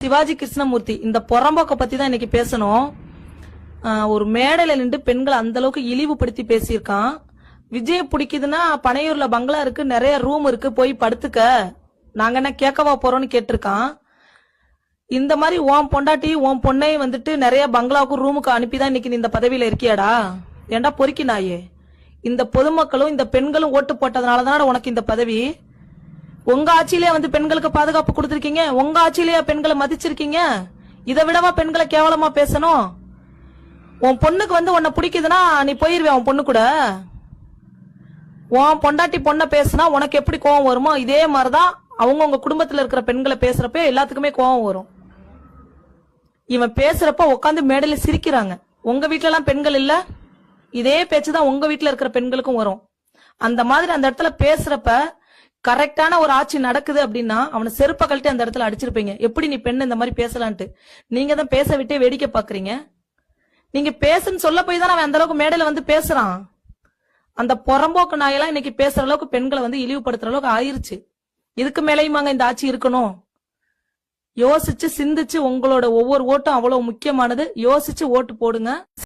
சிவாஜி கிருஷ்ணமூர்த்தி இந்த புறம்போக்க பத்தி தான் இன்னைக்கு பேசணும். ஒரு மேடையில நின்று பெண்களை அந்த அளவுக்கு இழிவுபடுத்தி பேசியிருக்கான். விஜய் பிடிக்குதுன்னா பனையூர்ல பங்களா இருக்கு, நிறைய ரூம் இருக்கு, போய் படுத்துக்க, நாங்க என்ன கேட்கவா போறோம்னு கேட்டிருக்கான். இந்த மாதிரி உன் பொண்டாட்டி உன் பொண்ணை வந்துட்டு நிறைய பங்களாவுக்கு ரூமுக்கு அனுப்பிதான் இன்னைக்கு இந்த பதவியில இருக்கியாடா? ஏண்டா பொறுக்கி நாயே? இந்த பொதுமக்களும் இந்த பெண்களும் ஓட்டு போட்டதுனாலதான் உனக்கு இந்த பதவி. உங்க ஆட்சியிலே வந்து பெண்களுக்கு பாதுகாப்பு கொடுத்திருக்கீங்க, உங்க ஆட்சியிலேயே பெண்களை மதிச்சிருக்கீங்க. இதை விடவா பெண்களை கேவலமா பேசணும்? உன் பொண்ணுக்கு வந்து உன்னை பிடிக்குதுன்னா நீ போயிருவே உன் பொண்ணு கூட. உன் பொண்டாட்டி பொண்ணை பேசுனா உனக்கு எப்படி கோவம் வருமோ இதே மாதிரிதான் அவங்கவுங்க குடும்பத்துல இருக்கிற பெண்களை பேசுறப்ப எல்லாத்துக்குமே கோவம் வரும். இவன் பேசுறப்ப உட்காந்து மேடையில சிரிக்கிறாங்க. உங்க வீட்டுல எல்லாம் பெண்கள் இல்ல, இதே பேச்சுதான் உங்க வீட்டுல இருக்கிற பெண்களுக்கும் வரும். அந்த மாதிரி அந்த இடத்துல பேசுறப்ப கரெக்டான ஒரு ஆட்சி நடக்குது அப்படின்னா அவனை செருப்ப கழட்டி அந்த இடத்துல அடிச்சிருப்பீங்க. எப்படி நீ பெண் இந்த மாதிரி பேசலான்ட்டு நீங்க தான் பேச விட்டே வேடிக்கை பாக்குறீங்க. நீங்க பேசுன்னு சொல்ல போய் தான் அவன் அந்த அளவுக்கு மேடையில வந்து பேசுறான். அந்த புறம்போக்கு நாயெல்லாம் இன்னைக்கு பேசுற அளவுக்கு பெண்களை வந்து இழிவுபடுத்துற அளவுக்கு ஆயிருச்சு. இதுக்கு மேலேயுமாங்க இந்த ஆட்சி இருக்கணும்? யோசிச்சு சிந்திச்சு, உங்களோட ஒவ்வொரு ஓட்டும் அவ்வளவு முக்கியமானது. யோசிச்சு ஓட்டு போடுங்க.